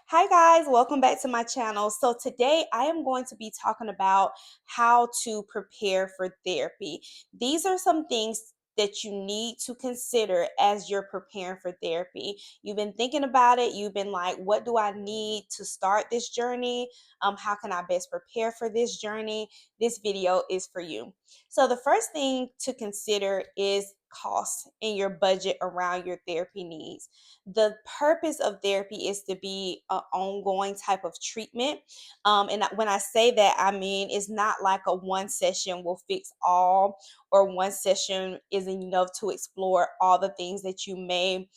Hi guys, welcome back to my channel. So today I am going to be talking about how to prepare for therapy. These are some things that you need to consider as you're preparing for therapy. You've been thinking about it. You've been like, what do I need to start this journey? How can I best prepare for this journey? This video is for you. So the first thing to consider is cost and your budget around your therapy needs. The purpose of therapy is to be an ongoing type of treatment. And when I say that, I mean it's not like a one session will fix all, or one session is enough to explore all the things that you may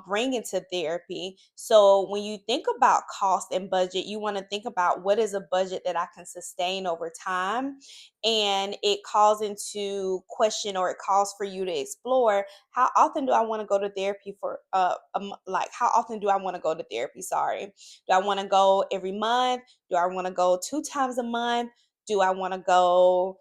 bring into therapy. So when you think about cost and budget, you want to think about what is a budget that I can sustain over time. And it calls into question, or it calls for you to explore, how often do I want to go to therapy for like how often do I want to go to therapy? Sorry. Do I want to go every month? Do I want to go 2 times a month? Do I want to go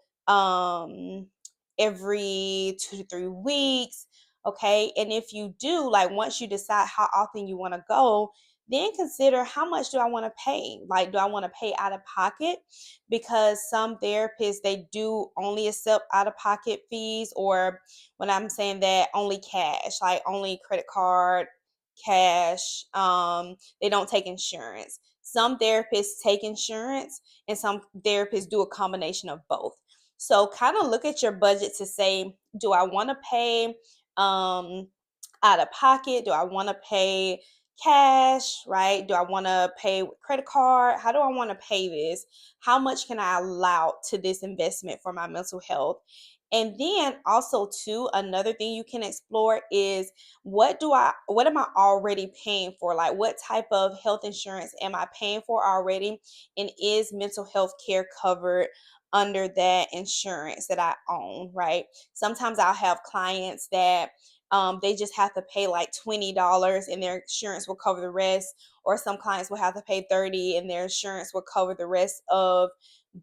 every 2 to 3 weeks? Okay. And if you do, like once you decide how often you want to go, then consider how much do I want to pay? Like, do I want to pay out of pocket? Because some therapists, they do only accept out of pocket fees, or when I'm saying that, only cash, like only credit card, cash. They don't take insurance. Some therapists take insurance, and some therapists do a combination of both. So kind of look at your budget to say, do I want to pay um, out of pocket? Do I want to pay cash, right? Do I want to pay with credit card? How do I want to pay this? How much can I allow to this investment for my mental health? And then also too, another thing you can explore is, what am I already paying for? Like, what type of health insurance am I paying for already? And is mental health care covered under that insurance that I own, right? Sometimes I'll have clients that they just have to pay like $20 and their insurance will cover the rest. Or some clients will have to pay 30 and their insurance will cover the rest of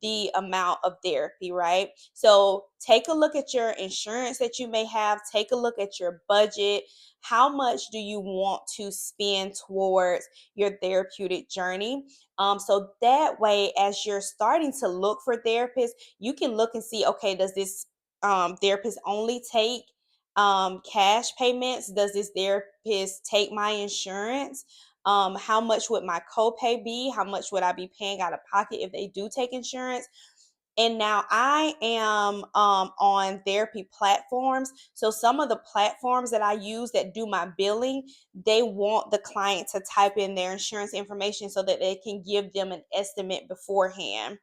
the amount of therapy, right? So take a look at your insurance that you may have, take a look at your budget. How much do you want to spend towards your therapeutic journey? So that way, as you're starting to look for therapists, you can look and see, okay, does this therapist only take cash payments? Does this therapist take my insurance? How much would my copay be? How much would I be paying out of pocket if they do take insurance? And now I am on therapy platforms. So some of the platforms that I use that do my billing, they want the client to type in their insurance information so that they can give them an estimate beforehand.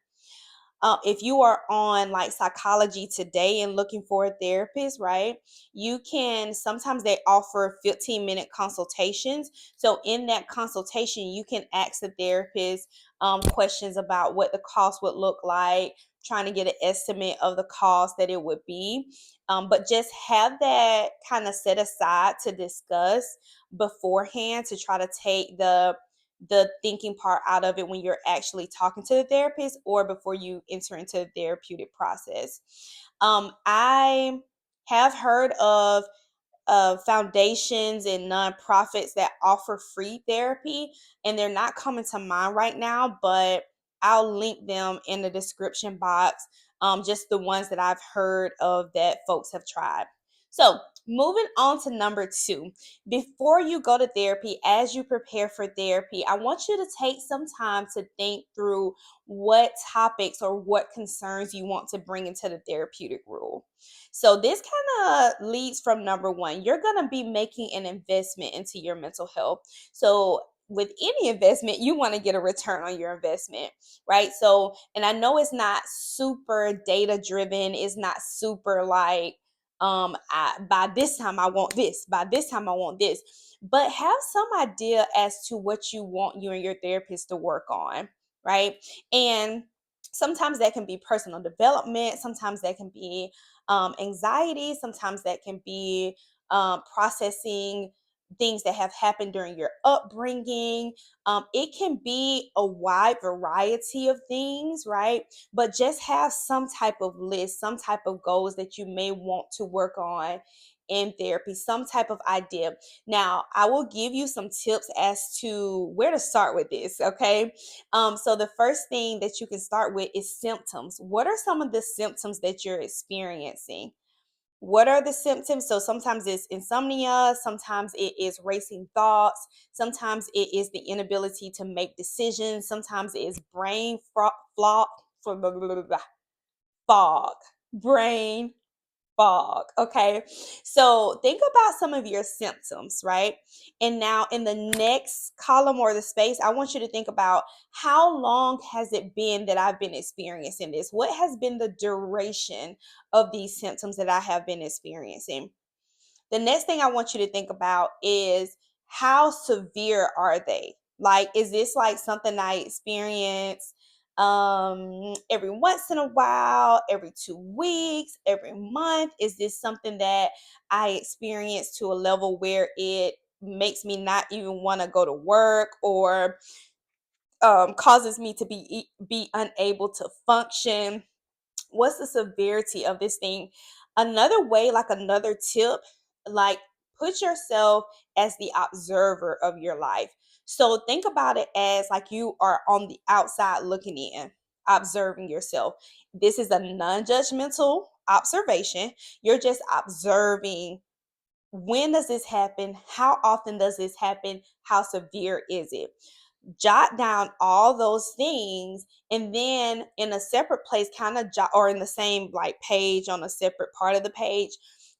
If you are on like Psychology Today and looking for a therapist, right? You can, sometimes they offer 15-minute consultations. So in that consultation, you can ask the therapist questions about what the cost would look like, trying to get an estimate of the cost that it would be. But just have that kind of set aside to discuss beforehand, to try to take the thinking part out of it when you're actually talking to the therapist, or before you enter into the therapeutic process. I have heard of foundations and nonprofits that offer free therapy, and they're not coming to mind right now, but I'll link them in the description box. Just the ones that I've heard of that folks have tried. So, moving on to number two, before you go to therapy, as you prepare for therapy, I want you to take some time to think through what topics or what concerns you want to bring into the therapeutic rule. So this kind of leads from number one. You're going to be making an investment into your mental health. So with any investment, you want to get a return on your investment, right? So, and I know it's not super data driven. It's not super like, by this time I want this, by this time I want this, but have some idea as to what you want you and your therapist to work on, right? And sometimes that can be personal development. Sometimes that can be anxiety. Sometimes that can be processing things that have happened during your upbringing. It can be a wide variety of things, right? But just have some type of list, some type of goals that you may want to work on. in therapy, some type of idea. Now, I will give you some tips as to where to start with this, okay? So the first thing that you can start with is symptoms. What are some of the symptoms that you're experiencing? What are the symptoms? So sometimes it's insomnia, sometimes it is racing thoughts, sometimes it is the inability to make decisions, sometimes it is brain fog, brain fog. Okay. So think about some of your symptoms, right? And now in the next column or the space, I want you to think about how long has it been that I've been experiencing this? What has been the duration of these symptoms that I have been experiencing? The next thing I want you to think about is how severe are they? Like, is this like something I experience every once in a while, every 2 weeks, every month? Is this something that I experience to a level where it makes me not even want to go to work, or causes me to be unable to function? What's the severity of this thing? Another way, like another tip, like put yourself as the observer of your life. So think about it as like you are on the outside looking in, observing yourself. This is a non-judgmental observation. You're just observing, when does this happen? How often does this happen? How severe is it? Jot down all those things, and then in a separate place, kind of jot, or in the same like page on a separate part of the page,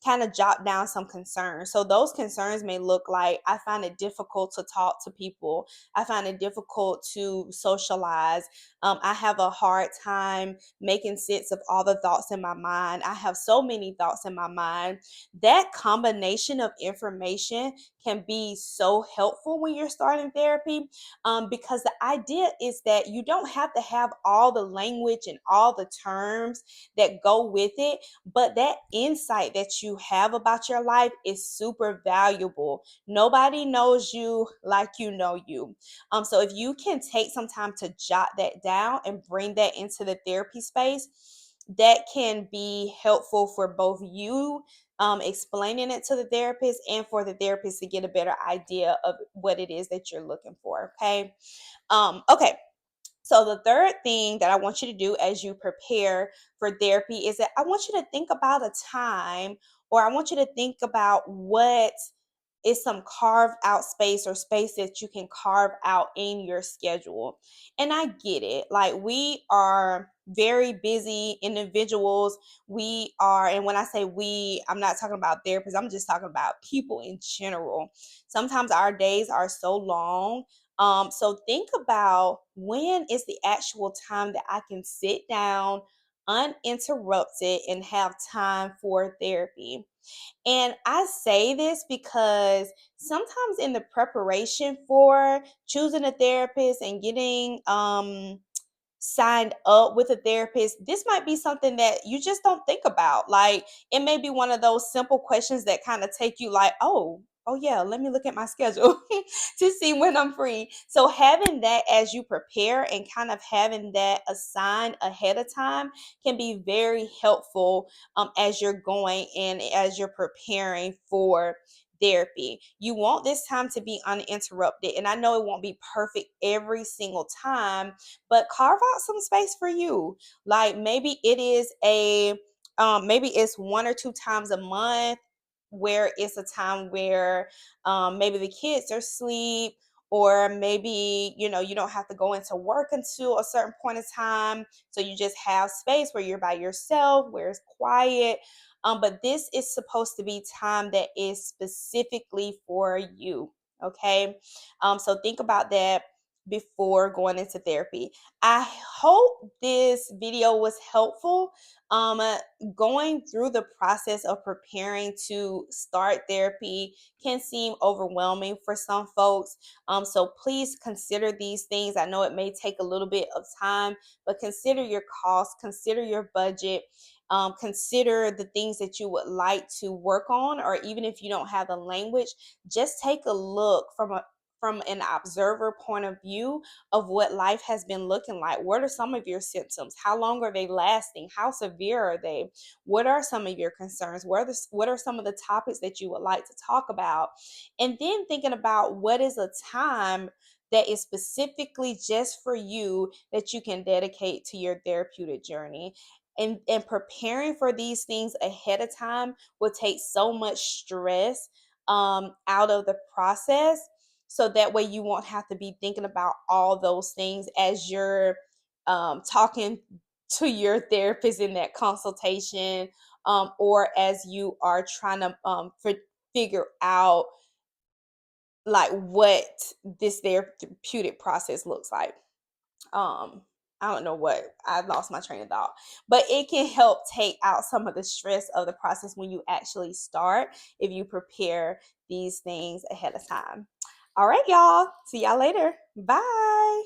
kind of jot down some concerns. So those concerns may look like, I find it difficult to talk to people, I find it difficult to socialize, I have a hard time making sense of all the thoughts in my mind, I have so many thoughts in my mind. That combination of information can be so helpful when you're starting therapy, because the idea is that you don't have to have all the language and all the terms that go with it, but that insight that you have about your life is super valuable. Nobody knows you like you know you. So if you can take some time to jot that down and bring that into the therapy space, that can be helpful for both you explaining it to the therapist, and for the therapist to get a better idea of what it is that you're looking for. Okay. Okay. So the third thing that I want you to do as you prepare for therapy is that I want you to think about a time, or I want you to think about what is some carved out space, or space that you can carve out in your schedule. And I get it. Like, we are very busy individuals. We are, and when I say we, I'm not talking about therapists, I'm just talking about people in general. Sometimes our days are so long. So think about, when is the actual time that I can sit down uninterrupted and have time for therapy? And I say this because sometimes in the preparation for choosing a therapist and getting signed up with a therapist, this might be something that you just don't think about. Like, it may be one of those simple questions that kind of take you like, oh yeah, let me look at my schedule to see when I'm free. So having that as you prepare, and kind of having that assigned ahead of time, can be very helpful as you're going and as you're preparing for therapy. You want this time to be uninterrupted. And I know it won't be perfect every single time, but carve out some space for you. Like, maybe it is maybe it's 1 or 2 times a month, where it's a time where maybe the kids are asleep, or maybe you don't have to go into work until a certain point of time, so you just have space where you're by yourself, where it's quiet. But this is supposed to be time that is specifically for you. Okay. So think about that before going into therapy. I hope this video was helpful. Um, uh, Going through the process of preparing to start therapy can seem overwhelming for some folks. So please consider these things. I know it may take a little bit of time, but consider your costs, consider your budget. Consider the things that you would like to work on, or even if you don't have the language, just take a look from an observer point of view of what life has been looking like. What are some of your symptoms? How long are they lasting? How severe are they? What are some of your concerns? What are some of the topics that you would like to talk about? And then thinking about what is a time that is specifically just for you that you can dedicate to your therapeutic journey. And preparing for these things ahead of time will take so much stress out of the process, so that way you won't have to be thinking about all those things as you're talking to your therapist in that consultation, or as you are trying to figure out like what this therapeutic process looks like. um I don't know what, I lost my train of thought, but it can help take out some of the stress of the process when you actually start, if you prepare these things ahead of time. All right, y'all, see y'all later. Bye.